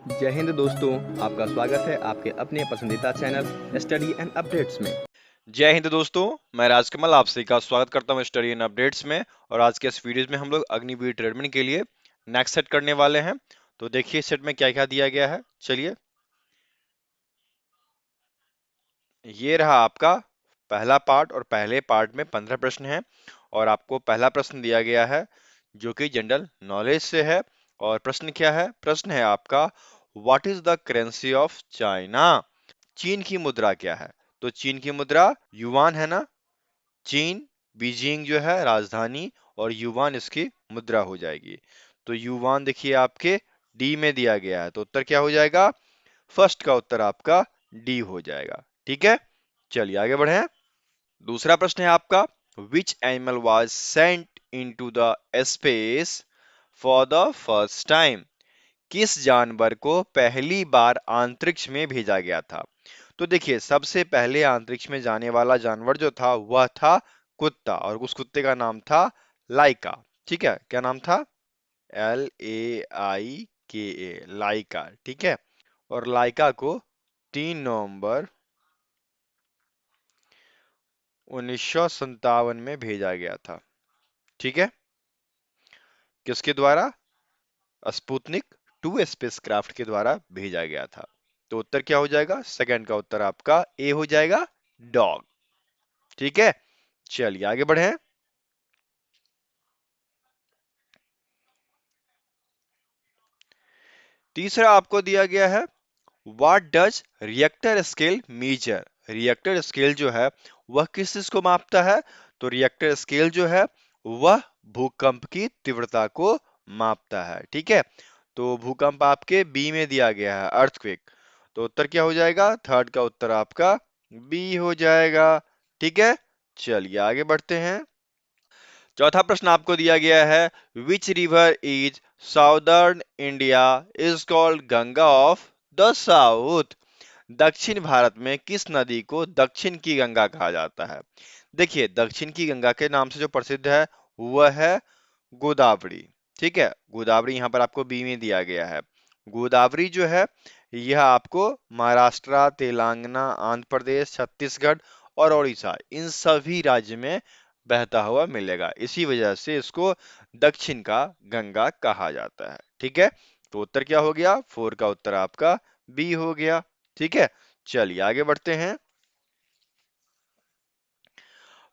जय हिंद दोस्तों, आपका स्वागत है आपके अपने पसंदीदा चैनल स्टडी एंड अपडेट्स में। जय हिंद दोस्तों। मैं राजकमल आपसे का स्वागत करता हूं स्टडी एंड अपडेट्स में। और आज के इस वीडियो में हम लोग अग्निवीर ट्रेडमेंट के लिए नेक्स्ट सेट करने वाले हैं। तो देखिए सेट में क्या क्या दिया गया है। चलिए, ये रहा आपका पहला पार्ट और पहले पार्ट में 15 प्रश्न हैं। और आपको पहला प्रश्न दिया गया है जो कि जनरल नॉलेज से है। और प्रश्न क्या है? प्रश्न है आपका, what is the currency of China? चीन की मुद्रा क्या है? तो चीन की मुद्रा युआन है ना। चीन, बीजिंग जो है राजधानी, और युवान इसकी मुद्रा हो जाएगी। तो युवान देखिए आपके डी में दिया गया है, तो उत्तर क्या हो जाएगा? फर्स्ट का उत्तर आपका डी हो जाएगा। ठीक है, चलिए आगे बढ़े। दूसरा प्रश्न है आपका, which animal was sent into the space for the first time? किस जानवर को पहली बार अंतरिक्ष में भेजा गया था? तो देखिए सबसे पहले अंतरिक्ष में जाने वाला जानवर जो था वह था कुत्ता, और उस कुत्ते का नाम था लाइका। ठीक है, क्या नाम था? LAIKA, लाइका। ठीक है, और लाइका को 3 नवंबर 1957 में भेजा गया था। ठीक है, किसके द्वारा? स्पुतनिक 2 स्पेसक्राफ्ट के द्वारा भेजा गया था। तो उत्तर क्या हो जाएगा? सेकंड का उत्तर आपका ए हो जाएगा, डॉग। ठीक है, चलिए आगे बढ़े। तीसरा आपको दिया गया है, what does Richter scale major? Richter scale जो है वह किस चीज को मापता है? तो रिएक्टर स्केल जो है वह भूकंप की तीव्रता को मापता है। ठीक है, तो भूकंप आपके बी में दिया गया है, अर्थक्वेक। तो उत्तर क्या हो जाएगा? थर्ड का उत्तर आपका बी हो जाएगा। ठीक है, चलिए आगे बढ़ते हैं। चौथा प्रश्न आपको दिया गया है, which river is southern India is called Ganga of the south? दक्षिण भारत में किस नदी को दक्षिण की गंगा कहा जाता है? देखिए दक्षिण की गंगा के नाम से जो प्रसिद्ध है वह है गोदावरी। ठीक है, गोदावरी यहाँ पर आपको बी में दिया गया है। गोदावरी जो है यह आपको महाराष्ट्र, तेलंगाना, आंध्र प्रदेश, छत्तीसगढ़ और उड़ीसा, इन सभी राज्य में बहता हुआ मिलेगा। इसी वजह से इसको दक्षिण का गंगा कहा जाता है। ठीक है, तो उत्तर क्या हो गया? फोर का उत्तर आपका बी हो गया। ठीक है, चलिए आगे बढ़ते हैं।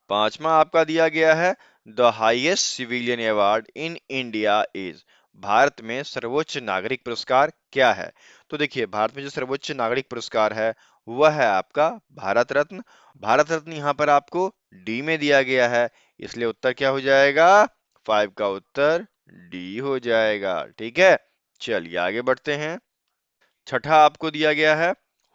पांचवा आपका दिया गया है, the highest civilian award in India is? Bharat में सर्वोच्च नागरिक पुरस्कार क्या है? तो देखिए भारत में जो सर्वोच्च नागरिक पुरस्कार है वह है आपका भारत रत्न। भारत रत्न यहाँ पर आपको डी में दिया गया है, इसलिए उत्तर क्या हो जाएगा? फाइव का उत्तर डी हो जाएगा। ठीक है, चलिए आगे बढ़ते हैं। छठा आपको दिया गया है,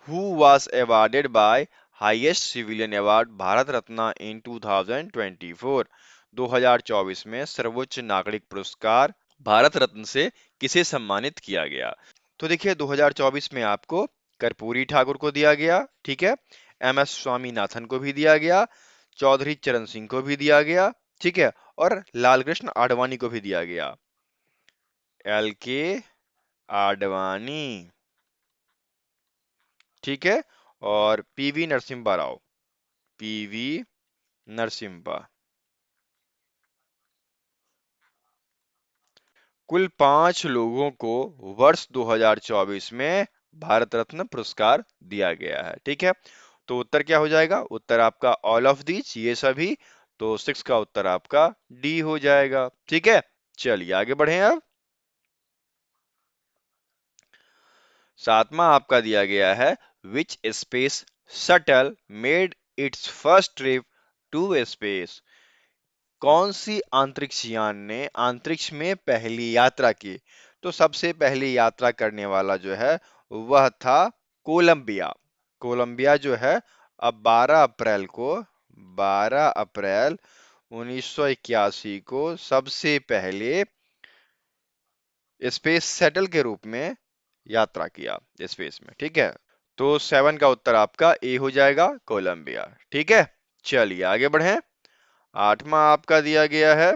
who was awarded by highest civilian award Bharat Ratna in 2024? 2024 में सर्वोच्च नागरिक पुरस्कार भारत रत्न से किसे सम्मानित किया गया? तो देखिए 2024 में आपको कर्पूरी ठाकुर को दिया गया। ठीक है, MS स्वामीनाथन को भी दिया गया, चौधरी चरण सिंह को भी दिया गया। ठीक है, और लालकृष्ण आडवाणी को भी दिया गया, LK आडवाणी। ठीक है, और PV नरसिम्हा राव, PV नरसिम्हा। कुल 5 लोगों को वर्ष 2024 में भारत रत्न पुरस्कार दिया गया है। ठीक है, तो उत्तर क्या हो जाएगा? उत्तर आपका ऑल ऑफ दीज, ये सभी। तो 6 का उत्तर आपका डी हो जाएगा। ठीक है, चलिए आगे बढ़े अब। सातवां आपका दिया गया है, which space shuttle made its first trip to space? कौन सी अंतरिक्ष यान ने अंतरिक्ष में पहली यात्रा की? तो सबसे पहली यात्रा करने वाला जो है वह था कोलंबिया। कोलंबिया जो है अब 12 अप्रैल 1981 को सबसे पहले स्पेस शटल के रूप में यात्रा किया स्पेस में। ठीक है, तो 7 का उत्तर आपका ए हो जाएगा, कोलंबिया। ठीक है, चलिए आगे बढ़ें। आठवां आपका दिया गया है,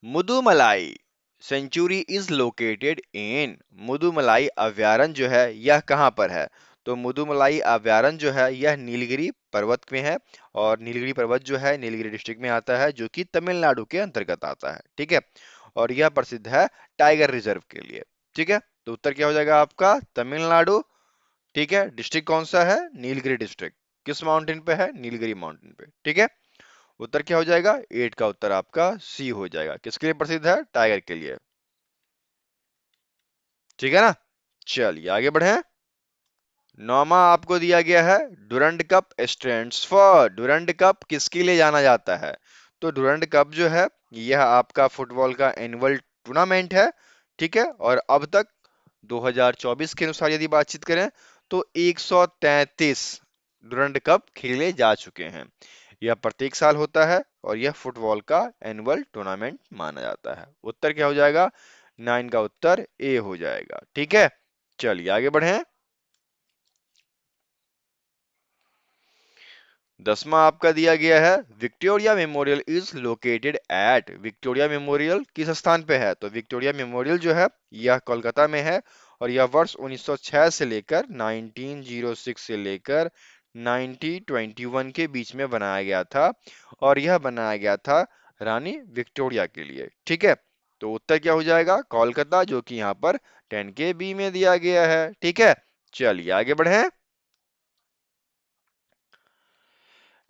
Mudumalai sanctuary is located in, Mudumalai अभयारण्य जो है यह कहाँ पर है? तो मुदुमलाई अभयारण्य जो है यह नीलगिरी पर्वत में है, और नीलगिरी पर्वत जो है नीलगिरी डिस्ट्रिक्ट में आता है, जो कि तमिलनाडु के अंतर्गत आता है। ठीक है, और यह प्रसिद्ध है टाइगर रिजर्व के लिए। ठीक है, तो उत्तर क्या हो जाएगा आपका? तमिलनाडु। ठीक है, डिस्ट्रिक्ट कौन सा है? नीलगिरी डिस्ट्रिक्ट। किस माउंटेन पे है? नीलगिरी माउंटेन पे। ठीक है, उत्तर क्या हो जाएगा? 8 का उत्तर आपका सी हो जाएगा। किसके लिए प्रसिद्ध है? टाइगर के लिए। ठीक है ना, चलिए आगे बढ़े। नौमा आपको दिया गया है, Durand cup stands for, Durand cup किसके लिए जाना जाता है? तो डुरंड कप जो है यह आपका फुटबॉल का एनुअल टूर्नामेंट है। ठीक है, और अब तक 2024 के अनुसार यदि बातचीत करें तो 133 डुरंड कप खेले जा चुके हैं। यह प्रत्येक साल होता है और यह फुटबॉल का एनुअल टूर्नामेंट माना जाता है। उत्तर क्या हो जाएगा? 9 का उत्तर ए हो जाएगा। ठीक है, चलिए आगे बढ़े। 10वां आपका दिया गया है, Victoria memorial is located at, Victoria memorial किस स्थान पे है? तो विक्टोरिया मेमोरियल जो है यह कोलकाता में है, और यह वर्ष 1906 से लेकर 1906 से लेकर 1921 के बीच में बनाया गया था, और यह बनाया गया था रानी विक्टोरिया के लिए। ठीक है, तो उत्तर क्या हो जाएगा? कोलकाता, जो कि यहाँ पर 10 के बी में दिया गया है। ठीक है, चलिए आगे बढ़े।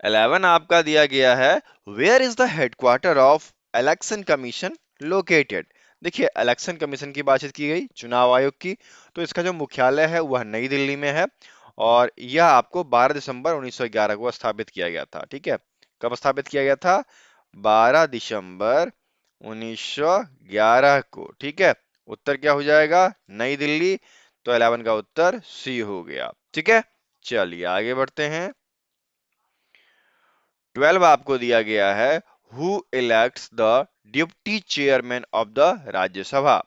11 आपका दिया गया है, where is the headquarter of election commission located. देखिए, इलेक्शन कमीशन की बातचीत की गई, चुनाव आयोग की, तो इसका जो मुख्यालय है वह नई दिल्ली में है, और यह आपको 12 दिसंबर 1911 को स्थापित किया गया था। ठीक है, कब स्थापित किया गया था? 12 दिसंबर 1911 को। ठीक है, उत्तर क्या हो जाएगा? नई दिल्ली। तो 11 का उत्तर सी हो गया। ठीक है, चलिए आगे बढ़ते हैं। 12 आपको दिया गया है, who elects the deputy chairman of the Rajya Sabha,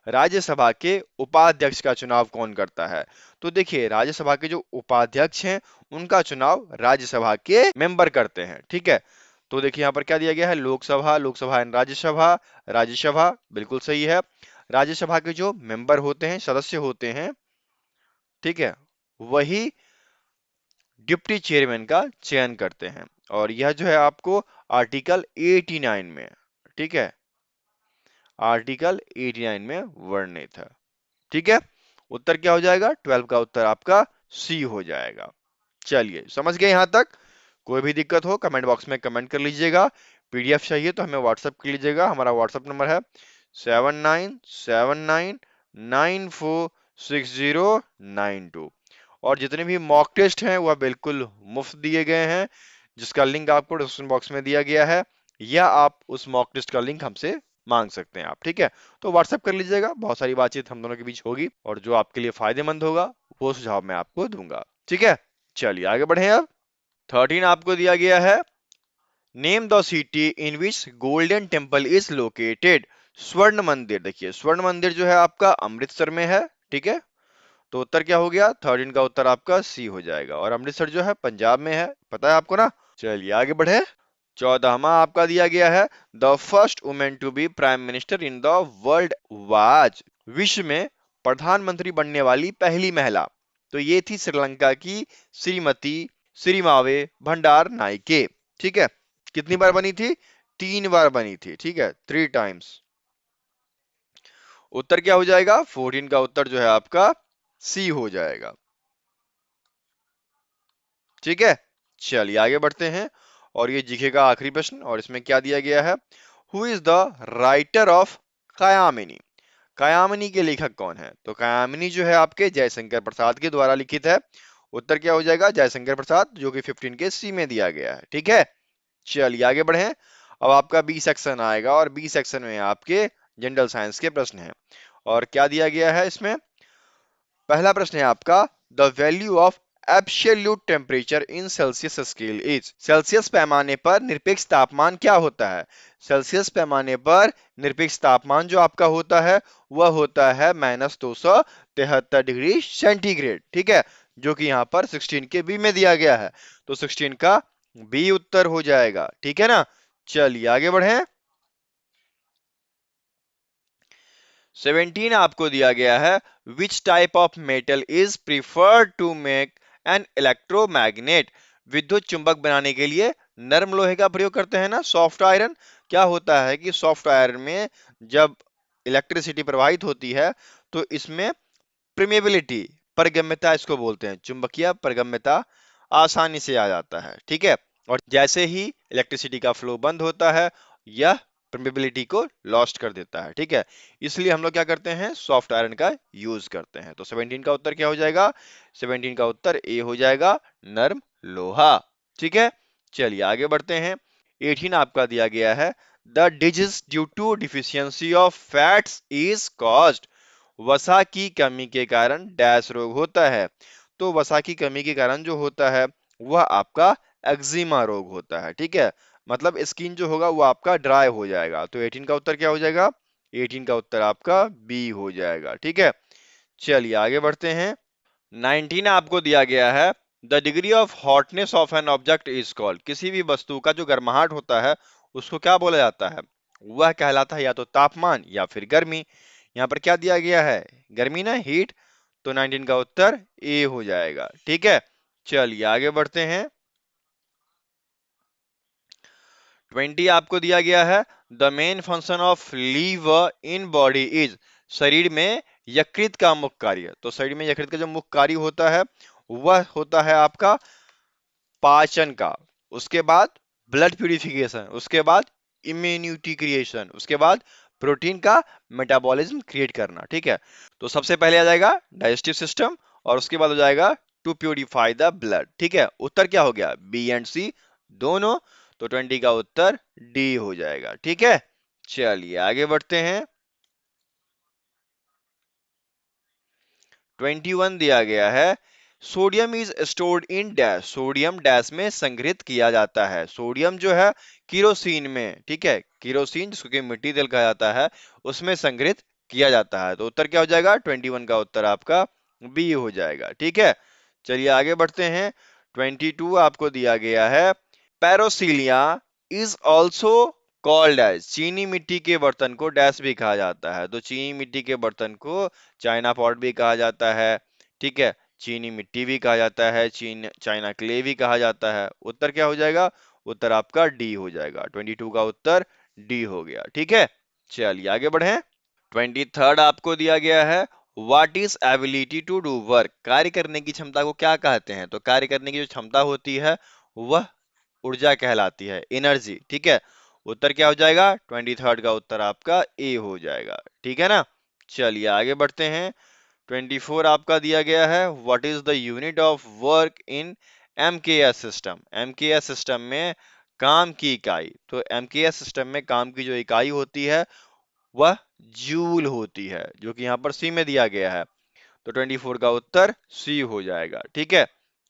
Rajya Sabha के उपाध्यक्ष का चुनाव कौन करता है? तो देखिए, राज्यसभा के जो उपाध्यक्ष हैं उनका चुनाव राज्यसभा के मेंबर करते हैं। ठीक है, तो देखिए यहाँ पर क्या दिया गया है, लोकसभा, लोकसभा एंड राज्यसभा, राज्यसभा बिल्कुल सही है। राज्यसभा के जो मेंबर होते हैं, सदस्य होते हैं, ठीक है, वही डिप्टी चेयरमैन का चयन करते हैं, और यह जो है आपको आर्टिकल 89 में, ठीक है, आर्टिकल 89 में वर्णित है। ठीक है, उत्तर क्या हो जाएगा? 12 का उत्तर आपका सी हो जाएगा। चलिए, समझ गए यहां तक? कोई भी दिक्कत हो कमेंट बॉक्स में कमेंट कर लीजिएगा। पीडीएफ चाहिए तो हमें व्हाट्सएप कर लीजिएगा, हमारा व्हाट्सएप नंबर है 7979946092। और जितने भी मॉक टेस्ट हैं वह बिल्कुल मुफ्त दिए गए हैं, जिसका लिंक आपको डिस्क्रिप्शन बॉक्स में दिया गया है, या आप उस मॉक टेस्ट का लिंक हमसे मांग सकते हैं आप। ठीक है, तो व्हाट्सएप कर लीजिएगा, बहुत सारी बातचीत हम दोनों के बीच होगी, और जो आपके लिए फायदेमंद होगा वो सुझाव मैं आपको दूंगा। ठीक है, चलिए आगे बढ़े। अब 13 आपको दिया गया है, name the city in which golden temple is located, स्वर्ण मंदिर। देखिए, स्वर्ण मंदिर जो है आपका अमृतसर में है। ठीक है, तो उत्तर क्या हो गया? 13 का उत्तर आपका सी हो जाएगा, और अमृतसर जो है पंजाब में है, पता है आपको ना। चलिए आगे बढ़े। 14वां आपका दिया गया है, the first women to be prime minister in the world was, विश्व में प्रधानमंत्री बनने वाली पहली महिला, तो ये थी श्रीलंका की श्रीमती श्रीमावे भंडार नायके। ठीक है, कितनी बार बनी थी? 3 बार बनी थी। ठीक है, 3 टाइम्स। उत्तर क्या हो जाएगा? 14 का उत्तर जो है आपका सी हो जाएगा। ठीक है, चलिए आगे बढ़ते हैं, और ये जीके का आखिरी प्रश्न, और इसमें क्या दिया गया है, who is the writer of Kamayani, Kamayani के लेखक कौन है? तो कायामिनी जो है आपके जयशंकर प्रसाद के द्वारा लिखित है। उत्तर क्या हो जाएगा? जयशंकर प्रसाद, जो कि 15 के सी में दिया गया है। ठीक है, चलिए आगे बढ़े। अब आपका बी सेक्शन आएगा, और बी सेक्शन में आपके जनरल साइंस के प्रश्न हैं, और क्या दिया गया है इसमें? पहला प्रश्न है आपका, the value of absolute temperature in Celsius scale is, Celsius पैमाने पर निरपेक्ष तापमान क्या होता है? सेल्सियस पैमाने पर निरपेक्ष तापमान जो आपका होता है वह होता है -273 डिग्री सेंटीग्रेड। ठीक है, जो कि यहाँ पर 16 के बी में दिया गया है, तो 16 का बी उत्तर हो जाएगा। ठीक है ना, चलिए आगे बढ़े। 17 आपको दिया गया है which type of metal is preferred to make an electromagnet. विद्युत चुंबक बनाने के लिए नरम लोहे का प्रयोग करते हैं ना, सॉफ्ट आयरन। क्या होता है कि सॉफ्ट आयरन में जब इलेक्ट्रिसिटी प्रवाहित होती है तो इसमें प्रिमेबिलिटी, परगम्यता इसको बोलते हैं, चुंबकीय परगम्यता आसानी से आ जाता है, ठीक है। और जैसे ही इलेक्ट्रिसिटी का फ्लो बंद होता है यह परमेबिलिटी को लॉस्ट कर देता है, ठीक है। इसलिए हम लोग क्या करते हैं, सॉफ्ट आयरन का यूज करते हैं। तो 17 का उत्तर क्या हो जाएगा, 17 का उत्तर ए हो जाएगा, नर्म लोहा, ठीक है। चलिए आगे बढ़ते हैं। 18 आपका दिया गया है the disease due to deficiency of fats is caused. वसा की कमी के कारण डैश रोग होता है। तो वसा की कमी के कारण जो होता है वह आपका एक्जिमा रोग होता है, ठीक है। मतलब स्किन जो होगा वो आपका ड्राई हो जाएगा। तो 18 का उत्तर क्या हो जाएगा, 18 का उत्तर आपका बी हो जाएगा, ठीक है। चलिए आगे बढ़ते हैं। 19 आपको दिया गया है the degree of hotness of an object is called. किसी भी वस्तु का जो गर्माहट होता है उसको क्या बोला जाता है, वह कहलाता है या तो तापमान या फिर गर्मी। यहाँ पर क्या दिया गया है, गर्मी ना, हीट। तो 19 का उत्तर ए हो जाएगा, ठीक है। चलिए आगे बढ़ते हैं। 20 आपको दिया गया है the main function of liver in body is. शरीर में यकृत का मुख्य कार्य, तो शरीर में यकृत का जो मुख्य कार्य होता है वह होता है आपका पाचन का, उसके बाद ब्लड प्यूरिफिकेशन, उसके बाद इम्यूनिटी क्रिएशन, उसके बाद प्रोटीन का मेटाबॉलिज्म क्रिएट करना, ठीक है। तो सबसे पहले आ जाएगा डाइजेस्टिव सिस्टम और उसके बाद हो जाएगा टू प्यूरिफाई द ब्लड, ठीक है। उत्तर क्या हो गया, बी एंड सी दोनों। तो 20 का उत्तर डी हो जाएगा, ठीक है। चलिए आगे बढ़ते हैं। 21 दिया गया है sodium is stored in dash. Sodium dash में संग्रहित किया जाता है। सोडियम जो है किरोसिन में, ठीक है, किरोसिन जिसको कि मिट्टी तेल कहा जाता है उसमें संग्रहित किया जाता है। तो उत्तर क्या हो जाएगा, 21 का उत्तर आपका बी हो जाएगा, ठीक है। चलिए आगे बढ़ते हैं। 22 आपको दिया गया है पैरोसिलिया इज ऑल्सो कॉल्ड एज। चीनी मिट्टी के बर्तन को डैश भी कहा जाता है। तो चीनी मिट्टी के बर्तन को चाइना पॉट भी कहा जाता है, ठीक है, चीनी मिट्टी भी कहा जाता है, चाइना क्ले भी कहा जाता है। उत्तर क्या हो जाएगा, उत्तर आपका डी हो जाएगा। 22 का उत्तर डी हो गया, ठीक है। चलिए आगे बढ़े। 23 आपको दिया गया है what is ability to do work. कार्य करने की क्षमता को क्या कहते हैं। तो कार्य करने की जो क्षमता होती है वह ऊर्जा कहलाती है, एनर्जी, ठीक है। उत्तर क्या हो जाएगा, 23 का उत्तर आपका ए हो जाएगा, ठीक है ना। चलिए आगे बढ़ते हैं। 24 आपका दिया गया है what is the unit of work in MKS system. MKS system में काम की इकाई। तो एमकेएस सिस्टम में काम की जो इकाई होती है वह जूल होती है, जो कि यहाँ पर सी में दिया गया है। तो 24 का उत्तर सी हो जाएगा, ठीक है।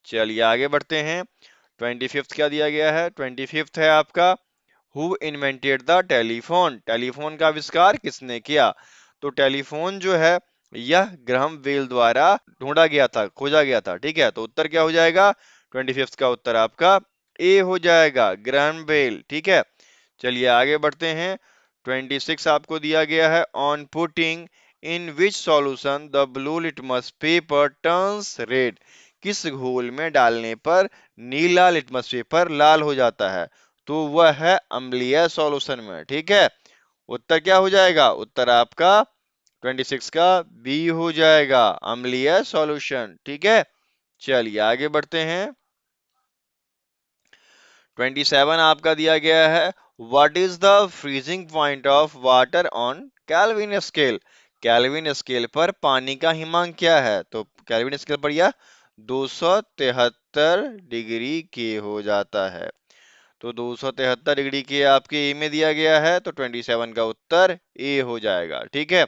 चलिए आगे बढ़ते हैं। 25 क्या दिया गया है, 25 है आपका who invented the telephone. Telephone का आविष्कार किसने किया। तो टेलीफोन जो है यह ग्राहम बेल द्वारा ढूंढा गया था, खोजा गया था, ठीक है। तो उत्तर क्या हो जाएगा, 25 का उत्तर आपका ए हो जाएगा, ग्राहम बेल, ठीक है। चलिए आगे बढ़ते हैं। 26 आपको दिया गया है on putting in which solution the blue litmus paper turns red. किस घोल में डालने पर नीला लिटमस पेपर लाल हो जाता है। तो वह है अम्लीय सॉल्यूशन में, ठीक है। उत्तर क्या हो जाएगा, उत्तर आपका 26 का बी हो जाएगा, अम्लीय सॉल्यूशन, ठीक है। चलिए आगे बढ़ते हैं। 27 आपका दिया गया है what is the freezing point of water on Kelvin scale. Kelvin scale पर पानी का हिमांक क्या है। तो कैल्विन स्केल पर यह 273 डिग्री के हो जाता है। तो 273 डिग्री के आपके ए में दिया गया है। तो 27 का उत्तर ए हो जाएगा, ठीक है।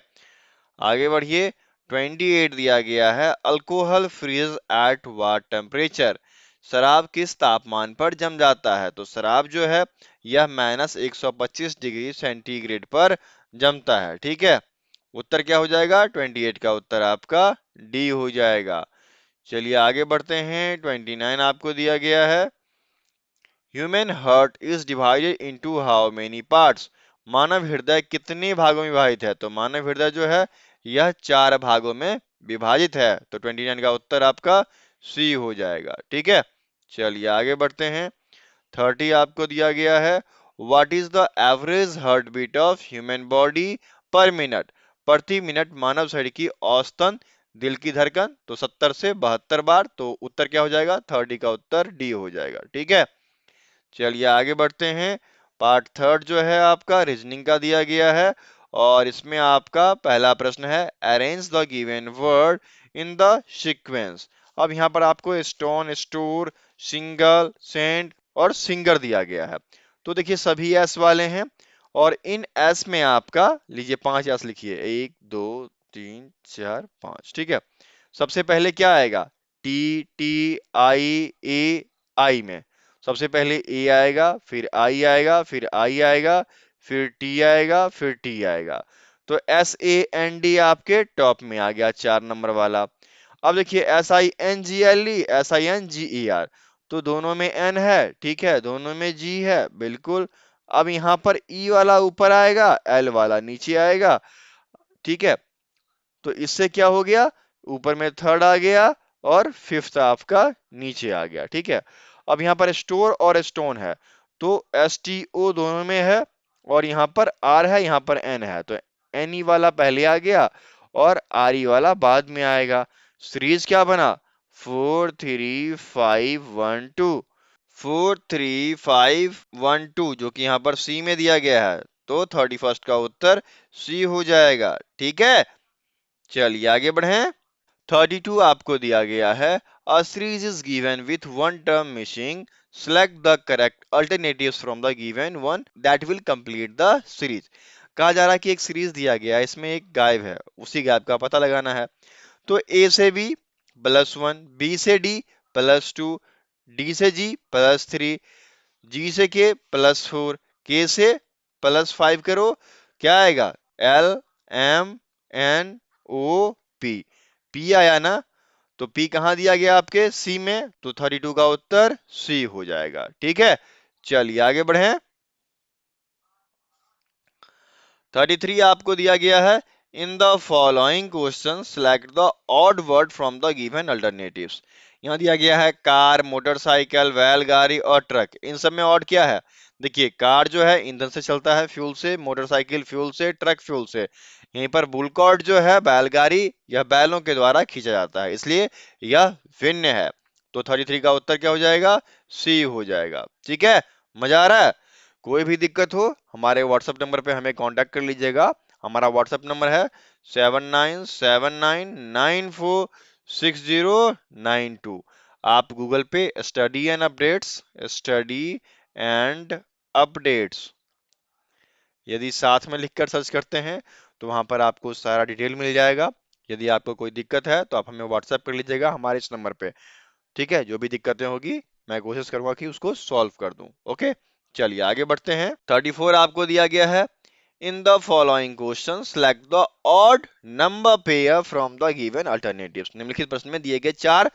आगे बढ़िए। 28 दिया गया है alcohol freeze at what temperature. शराब किस तापमान पर जम जाता है। तो शराब जो है यह -125 डिग्री सेंटीग्रेड पर जमता है, ठीक है। उत्तर क्या हो जाएगा, 28 का उत्तर आपका डी हो जाएगा। चलिए आगे बढ़ते हैं। 29 आपको दिया गया है human heart is divided into how many parts. मानव हृदय कितने भागों में विभाजित है? तो मानव हृदय जो है यह 4 भागों में विभाजित है। तो 29 का उत्तर आपका सी हो जाएगा। ठीक है, चलिए आगे बढ़ते हैं। 30 आपको दिया गया है, what is the average heart beat of human body per minute? प्रति मिनट मानव शरीर की औसतन दिल की धड़कन। तो 70 से 72 बार। तो उत्तर क्या हो जाएगा? 30 का उत्तर डी हो जाएगा। ठीक है, चलिए आगे बढ़ते हैं। पार्ट थर्ड जो है आपका रीजनिंग का दिया गया है और इसमें आपका पहला प्रश्न है, arrange the given word in the sequence. अब यहाँ पर आपको स्टोन, स्टोर, सिंगल, सेंट और सिंगर दिया गया है। तो देखिए सभी एस वाले हैं और इन एस में आपका लीजिए 5 एस लिखिए, 1 2 3 4 5। ठीक है, सबसे पहले क्या आएगा? टी, टी, आई, ए, आई में सबसे पहले ए आएगा, फिर आई आएगा, फिर आई आएगा, फिर टी आएगा, फिर टी आएगा। तो SAND आपके टॉप में आ गया 4 नंबर वाला। अब देखिए SINGLE, SINGER, तो दोनों में N है, ठीक है, दोनों में G है, बिल्कुल। अब यहाँ पर E वाला ऊपर आएगा, L वाला नीचे आएगा। ठीक है, तो इससे क्या हो गया? ऊपर में थर्ड आ गया और फिफ्थ आपका नीचे आ गया। ठीक है, अब यहाँ पर स्टोर और स्टोन है, तो STO दोनों में है और यहाँ पर R है, यहाँ पर N है, तो NE वाला पहले आ गया और RE वाला बाद में आएगा। सीरीज क्या बना? 4 3 5 1 2, 4 3 5 1 2, जो कि यहाँ पर C में दिया गया है। तो 31 का उत्तर C हो जाएगा। ठीक है, चलिए आगे बढ़ें। 32 आपको दिया गया है, a series is given with one term missing, select the correct alternatives from the given one that will complete the series. कहा जा रहा है कि एक सीरीज दिया गया है, इसमें एक गायब है, उसी गायब का पता लगाना है। तो ए से बी +1, बी से डी +2, डी से जी +3, जी से के +4, के से +5 करो, क्या आएगा? LMNOP, पी आया ना? तो पी कहां दिया गया? आपके सी में, तो 32 का उत्तर सी हो जाएगा। ठीक है, चलिए आगे बढ़ें। 33 आपको दिया गया है, in the following question select the odd word from the given alternatives. यहाँ दिया गया है कार, मोटरसाइकिल, बैलगाड़ी और ट्रक। इन सब में ऑड क्या है? देखिए कार जो है ईंधन से चलता है, फ्यूल से, मोटरसाइकिल फ्यूल से, ट्रक फ्यूल से। यहीं पर बुलकॉर्ड जो है बैलगाड़ी, यह बैलों के द्वारा खींचा जाता है, इसलिए यह भिन्न है। तो 33 का उत्तर क्या हो जाएगा? सी हो जाएगा। ठीक है, मजा आ रहा है? कोई भी दिक्कत हो हमारे व्हाट्सएप नंबर पे हमें कांटेक्ट कर लीजिएगा। हमारा व्हाट्सएप नंबर है 7979946092। आप गूगल पे स्टडी एंड अपडेट्स यदि साथ में लिखकर सर्च करते हैं तो वहां पर आपको सारा डिटेल मिल जाएगा। यदि आपको कोई दिक्कत है तो आप हमें व्हाट्सएप कर लीजिएगा हमारे इस नंबर पे। ठीक है, जो भी दिक्कतें होगी मैं कोशिश करूंगा कि उसको सॉल्व कर दूं। ओके, चलिए आगे बढ़ते हैं। 34 आपको दिया गया है, in the following question select the odd number pair from the given alternatives. निम्नलिखित प्रश्न में दिए गए 4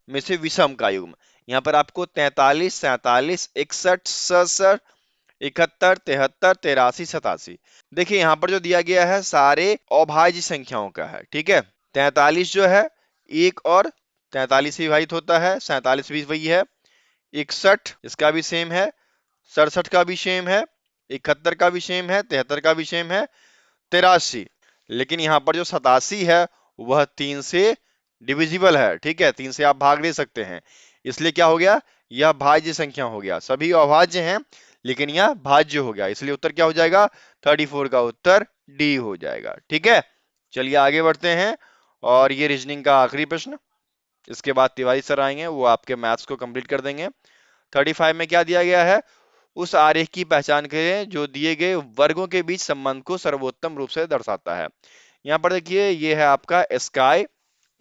में से विषम का युग्म। यहाँ पर आपको 43, 47, 61, 67, 71, 73, 83, 87। देखिए यहाँ पर जो दिया गया है सारे अभाज्य संख्याओं का है। ठीक है, 43 जो है 1 और 43 से विभाजित होता है, 47 भी वही है, 61 इसका भी सेम है, 67 का भी सेम है, 71 का भी सेम है, 73 का भी सेम है, 83। लेकिन यहाँ पर जो 87 है वह 3 से डिविजिबल है। ठीक है, 3 से आप भाग दे सकते हैं, इसलिए क्या हो गया? यह भाज्य संख्या हो गया। सभी अभाज्य हैं लेकिन यह भाज्य हो गया, इसलिए उत्तर क्या हो जाएगा? 34 का उत्तर डी हो जाएगा। ठीक है, चलिए आगे बढ़ते हैं और ये रीजनिंग का आखिरी प्रश्न, इसके बाद तिवारी सर आएंगे, वो आपके मैथ्स को कंप्लीट कर देंगे। 35 में क्या दिया गया है? उस आरेख की पहचान करें जो दिए गए वर्गों के बीच संबंध को सर्वोत्तम रूप से दर्शाता है। यहाँ पर देखिए ये है आपका स्काई,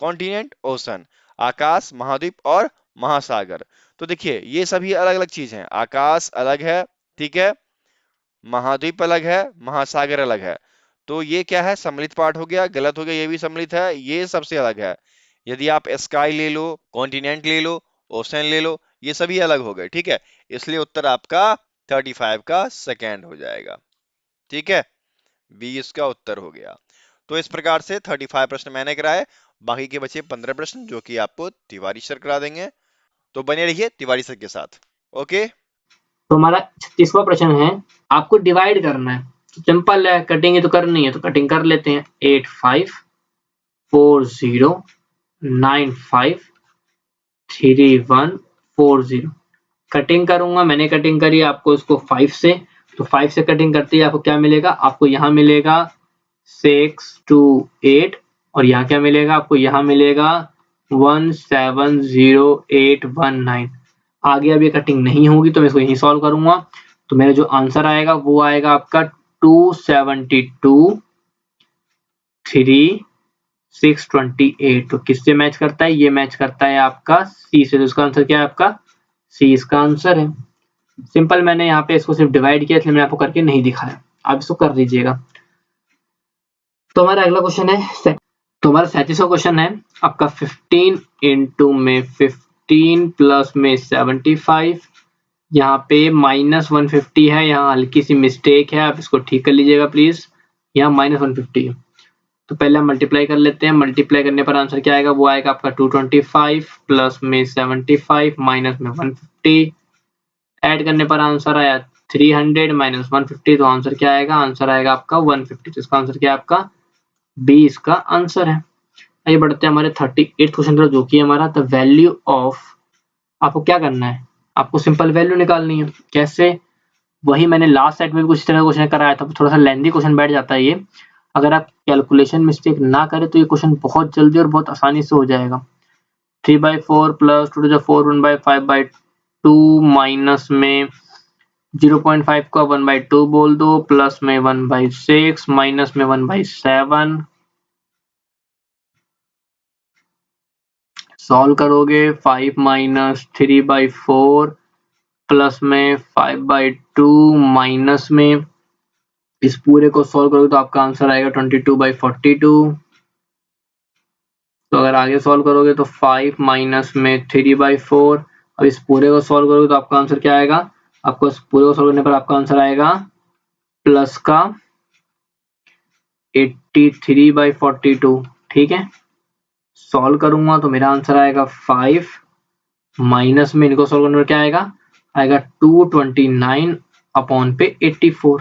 कॉन्टिनेंट, ओशन, आकाश, महाद्वीप और महासागर। तो देखिए ये सभी अलग अलग चीज हैं, आकाश अलग है, ठीक है, महाद्वीप अलग है, महासागर अलग है। तो ये क्या है? सम्मिलित पार्ट हो गया, गलत हो गया, ये भी सम्मिलित है, ये सबसे अलग है। यदि आप स्काई ले लो, कॉन्टिनेंट ले लो, ओशन ले लो, ये सभी अलग हो गए। ठीक है, इसलिए उत्तर आपका 35 का सेकेंड हो जाएगा। ठीक है, बी इसका उत्तर हो गया। तो इस प्रकार से 35 प्रश्न मैंने कराए, बाकी के बचे 15 प्रश्न जो कि आपको तिवारी सर करा देंगे। तो बने रहिए तिवारी सर के साथ। ओके। तो हमारा 36वां प्रश्न है, आपको डिवाइड करना है। सिंपल है, कटिंग ही तो करनी है, तो कटिंग कर लेते हैं। 8 5 4 0 9 5 3 1 4 0। कटिंग करूंगा, मैंने कटिंग करी आपको इसको 5 से, तो 5 से कटिंग करते ही आपको क्या मिलेगा, आपको यहाँ मिलेगा 6 2 8 और यहाँ क्या मिलेगा, आपको यहाँ मिलेगा 1 7 0 8 1 9। आगे अब ये कटिंग नहीं होगी तो मैं इसको यहीं सॉल्व करूंगा, तो मेरा जो आंसर आएगा वो आएगा आपका 272 3 628। तो किससे मैच करता है, ये मैच करता है आपका सी से। तो इसका आंसर क्या है, आपका सी इसका आंसर है। सिंपल, मैंने यहाँ पे इसको सिर्फ डिवाइड किया, इसलिए मैंने आपको करके नहीं दिखाया, आप इसको कर लीजिएगा। तो हमारा अगला क्वेश्चन है, तो हमारा 37वां क्वेश्चन है आपका 15 इंटू में 15 प्लस में 75। यहाँ पे -150 है, यहाँ हल्की सी मिस्टेक है, आप इसको ठीक कर लीजिएगा प्लीज। यहाँ -150 है, तो पहले हम मल्टीप्लाई कर लेते हैं। मल्टीप्लाई करने पर आंसर क्या आएगा, वो आएगा आपका 225 प्लस में 75 माइनस में 150। ऐड करने पर आंसर आया 300 माइनस 150, तो आंसर क्या आएगा, आंसर आएगा आपका 150। तो इसका आंसर क्या है, आपका बी इसका आंसर है। आइए बढ़ते हैं हमारे 38 क्वेश्चन पर, जो कि हमारा द वैल्यू ऑफ, आपको क्या करना है, आपको सिंपल वैल्यू निकालनी है। कैसे, वही मैंने लास्ट सेट में भी कुछ तरह का क्वेश्चन कराया था, थोड़ा सा लेंथी क्वेश्चन बैठ जाता है ये। अगर आप कैलकुलेशन मिस्टेक ना करें तो ये क्वेश्चन बहुत जल्दी और बहुत आसानी से हो जाएगा। 3/4 प्लस 2⁴ 1/5/2 माइनस में 0.5 का 1/2 बोल दो, प्लस में 1/6 माइनस में 1/7। सॉल्व करोगे 5 माइनस 3/4 प्लस में 5/2 माइनस में, इस पूरे को सॉल्व करोगे तो आपका आंसर आएगा 22/42। तो अगर आगे सॉल्व करोगे तो 5 माइनस में 3/4, अब इस पूरे को सॉल्व करोगे तो आपका आंसर क्या आएगा, आपको इस पूरे को सॉल्व करने पर आपका आंसर आएगा प्लस का 83/42। ठीक है, सॉल्व करूंगा तो मेरा आंसर आएगा 5 माइनस में इनको सॉल्व करने पर क्या आएगा, आएगा 229 अपॉन पे 84।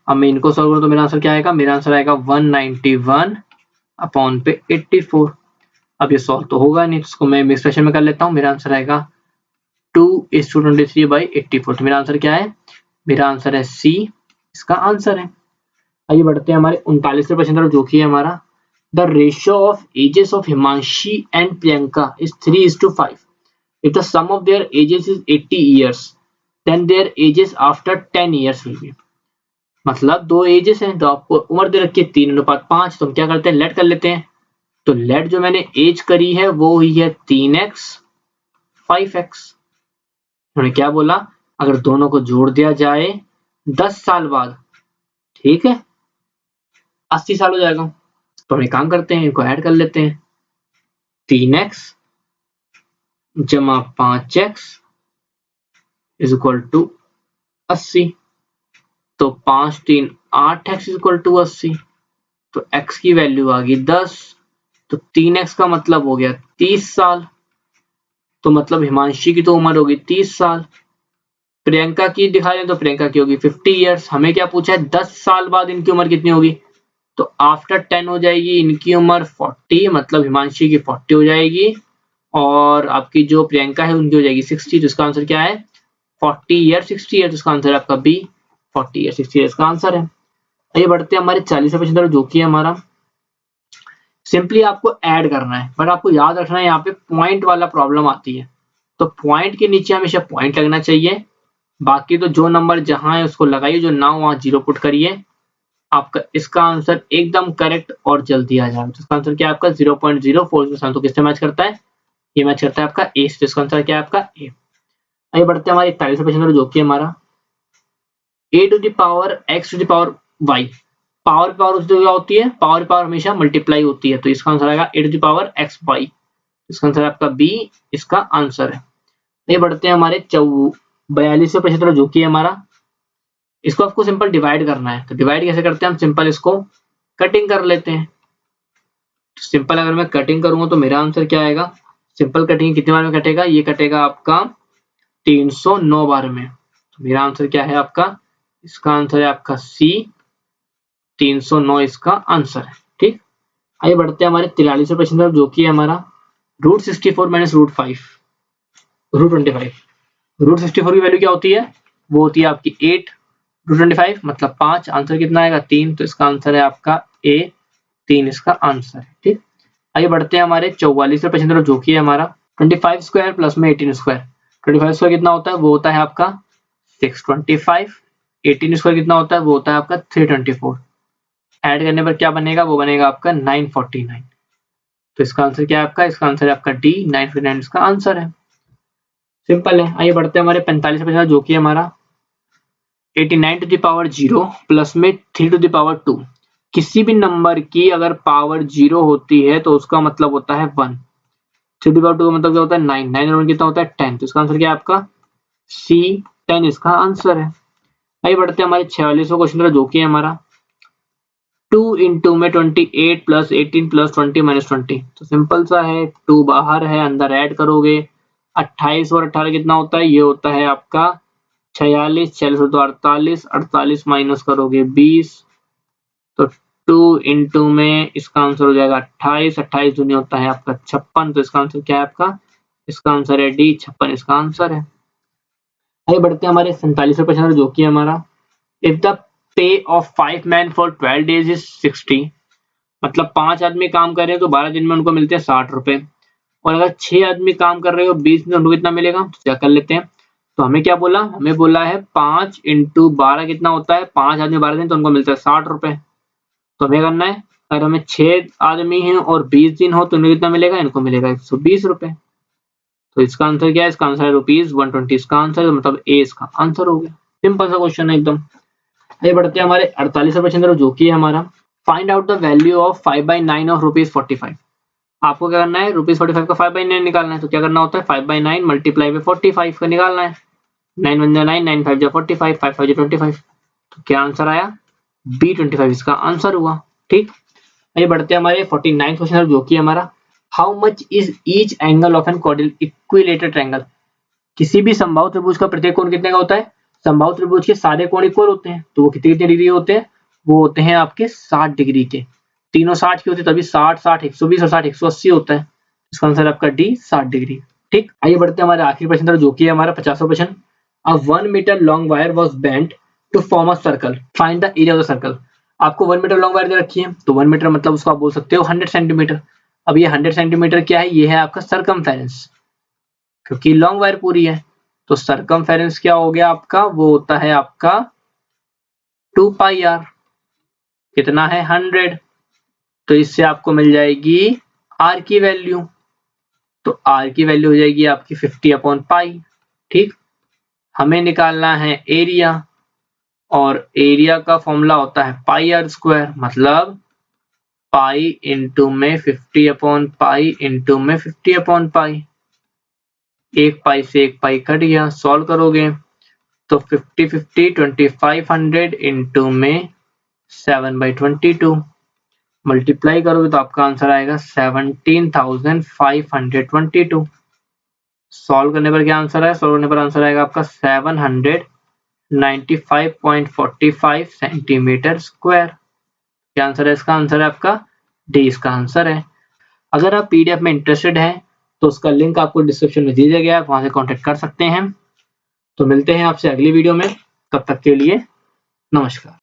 अब मैं इनको सॉल्व करूं तो मेरा आंसर क्या आएगा, मेरा आंसर आएगा 191 अपॉन पे 84। अब ये सॉल्व तो होगा नहीं, तो इसको मैं मिक्स फ्रैक्शन में कर लेता हूँ। मेरा आंसर आएगा 2:23/84। तो मेरा आंसर क्या है, मेरा आंसर है सी इसका आंसर है। आइए बढ़ते हैं हमारे 39वें प्रश्न तरफ, जो कि है हमारा the ratio of ages of Himanshi and Priyanka is 3:5। If the sum of their ages is 80 years, then their ages after 10 years will be। मतलब दो एजेस हैं, तो आपको उम्र दे रखी है 3:5, तो हम क्या करते हैं, लेट कर लेते हैं। तो लेट जो मैंने एज करी है वो हुई है 3x 5x। उन्होंने क्या बोला, अगर दोनों को जोड़ दिया जाए 10 साल बाद, ठीक है, 80 साल हो जाएगा। तो हम एक काम करते हैं, इनको ऐड कर लेते हैं। 3x जमा 5x इज इक्वल टू 80। तो 5 3 8x इज इक्वल टू 80। तो x की वैल्यू आ गई 10। तो 3x का मतलब हो गया 30 साल। तो मतलब हिमांशी की तो उम्र होगी 30 साल। प्रियंका की दिखा दें तो प्रियंका की होगी 50 ईयर्स। हमें क्या पूछा है, 10 साल बाद इनकी उम्र कितनी होगी, तो आफ्टर 10 हो जाएगी इनकी उम्र 40, मतलब हिमांशी की 40 हो जाएगी, और आपकी जो प्रियंका है उनकी हो जाएगी 60। तो इसका आंसर क्या है, 40 ईयर 60 ईयर। तो इसका आंसर है आपका बी, 40 ईयर 60 ईयर का आंसर है। आइए बढ़ते हैं हमारे 40वें प्रश्न तरफ, जो कि है हमारा सिंपली आपको ऐड करना है, बट आपको याद रखना है यहाँ पे पॉइंट वाला प्रॉब्लम आती है। तो पॉइंट के नीचे हमेशा पॉइंट लगना चाहिए, बाकी तो जो नंबर जहां है उसको लगाइए, जो ना हो वहां जीरो पुट करिए। आपका इसका आंसर एकदम करेक्ट और जल्दी आ जाएगा। तो इसका आंसर क्या है आपका 0.04। तो किससे मैच करता है, ये मैच करता है आपका ए। तो इसका आंसर क्या है आपका ए। आइए बढ़ते हैं हमारे 41वें प्रश्न, जो कि हमारा a to the power x to the power y। Power क्या होती है, पावर हमेशा मल्टीप्लाई होती है। तो इसका आंसर आएगा a to the power x y। इसका आंसर आपका बी इसका आंसर है। आइए बढ़ते हैं हमारे 42वें प्रश्न, जो कि हमारा इसको आपको सिंपल डिवाइड करना है, तो डिवाइड कैसे करते हैं हम, सिंपल इसको कटिंग कर लेते हैं। सिंपल अगर मैं कटिंग करूंगा तो मेरा आंसर क्या आएगा, सिंपल कटिंग कितने बार में कटेगा, ये कटेगा आपका 309 बार में। तो मेरा आंसर क्या है आपका, इसका आंसर है आपका सी, 309 इसका आंसर है। ठीक, आइए बढ़ते हैं हमारे 43वें प्रश्न पर, जो कि है हमारा root 64 minus root 5 root 25। Root 64 की वैल्यू क्या होती है, वो होती है आपकी 8 रूट 25 मतलब 5, आंसर कितना आएगा 3, तो इसका आंसर है आपका ए, 3 इसका आंसर है। ठीक, आइए बढ़ते हैं हमारे 44वें प्रश्न पर, जो कि है हमारा 25 स्क्वायर प्लस में 18 स्क्वायर। 25 स्क्वायर कितना होता है, वो होता है आपका 625। 18 स्क्वायर कितना होता है, वो होता है आपका 324। ऐड करने पर क्या बनेगा, वो बनेगा आपका 949। तो इसका आंसर क्या है आपका, इसका आंसर है आपका डी, 949 इसका आंसर है। सिंपल है। आइए बढ़ते हैं हमारे 45वें प्रश्न, जो कि हमारा 89 टू द पावर 0 प्लस में 3 टू द पावर 2। किसी भी नंबर की अगर पावर 0 होती है तो उसका मतलब होता है 1, 3 टू द पावर 2 का मतलब क्या होता है 9, 9 और 1 कितना होता है 10। तो इसका आंसर क्या है आपका सी, 10 इसका आंसर है। आइए बढ़ते हैं हमारे 46वें क्वेश्चन पर, जो कि है हमारा 2 इंटू में 28 प्लस 18 प्लस 20 माइनस 20। तो सिंपल सा है, 2 बाहर है, अंदर ऐड करोगे 28 और 18 कितना होता है, ये होता है आपका 46, 46 तो 48, 48 माइनस करोगे 20, तो 2 इंटू में इसका आंसर हो जाएगा 28, 28 दूनी होता है आपका 56। तो इसका आंसर क्या है आपका, इसका आंसर है डी, 56 इसका आंसर है। आइए बढ़ते हैं हमारे 47वें प्रश्न, जो कि हमारा if the pay of 5 man for 12 days is 60, मतलब 5 आदमी काम कर रहे हैं तो 12 दिन में उनको मिलते हैं 60 रुपए, और अगर 6 आदमी काम कर रहे हो 20 दिन उनको कितना मिलेगा, तो क्या कर लेते हैं। तो हमें क्या बोला, हमें बोला है 5 इंटू 12 कितना होता है, 5 आदमी 12 दिन तो उनको मिलता है 60 रुपए। तो हमें करना है, अगर हमें 6 आदमी हैं और 20 दिन हो तो उन्हें कितना मिलेगा, इनको मिलेगा 120 रुपए। तो इसका आंसर क्या है, इसका आंसर है ₹120 इसका आंसर, मतलब ए इसका आंसर हो गया। सिंपल सा क्वेश्चन है एकदम। आइए बढ़ते हैं हमारे 48वें प्रश्न, जो कि है हमारा find out the value of 5/9 of ₹45। आपको क्या करना है, ₹45 का 5/9 निकालना है। तो क्या करना होता है, 5/9 मल्टीप्लाई बाय 45 का निकालना है। 9 1 9, 9 5 45, 5 5 25। तो क्या आंसर आया, बी 25 इसका आंसर हुआ। ठीक, आइए बढ़ते हैं हमारे 49 क्वेश्चन, जो कि हमारा how much is each angle of an equilateral triangle. किसी भी समबाहु त्रिभुज का प्रत्येक कोण कितने का होता है, समबाहु त्रिभुज के सारे कोण इक्वल होते हैं, तो वो कितने कितने डिग्री होते हैं, वो होते हैं आपके 60 डिग्री के। तीनों 60 के होते हैं, तभी 60 60 120 और 60 180 होता है। इसका आंसर आपका डी, 60 डिग्री। ठीक, आइए बढ़ते हैं हमारे आखिरी प्रश्न, जो कि है हमारा 50वां प्रश्न। A 1 metre long wire was bent to form a circle, find the area of the circle. आपको 1 मीटर लॉन्ग वायर दे रखी है, तो 1 मीटर मतलब उसको आप बोल सकते हो 100 सेंटीमीटर। अब ये 100 सेंटीमीटर क्या है, ये है आपका सरकमफेरेंस, क्योंकि लॉन्ग वायर पूरी है। तो सरकमफेरेंस क्या हो गया आपका, वो होता है आपका 2 पाई आर, कितना है 100। तो इससे आपको मिल जाएगी आर की वैल्यू, तो आर की वैल्यू हो जाएगी आपकी 50/पाई। ठीक, हमें निकालना है एरिया, और एरिया का फॉर्मूला होता है पाई आर स्क्वायर, मतलब पाई इंटू में 50/पाई इंटू में 50/पाई। एक पाई से एक पाई कट गया, सॉल्व करोगे तो 50 50 2500 इंटू में 7/22 मल्टीप्लाई करोगे तो आपका आंसर आएगा 17,522। सॉल्व करने पर क्या आंसर है, सॉल्व करने पर आंसर आएगा आपका 795.45 सेंटीमीटर स्क्वायर। क्या आंसर है, इसका आंसर है आपका डी, इसका आंसर है। अगर आप पीडीएफ में इंटरेस्टेड हैं तो उसका लिंक आपको डिस्क्रिप्शन में दिया गया है, वहां से कांटेक्ट कर सकते हैं। तो मिलते हैं आपसे अगली वीडियो में, तब तक के लिए नमस्कार।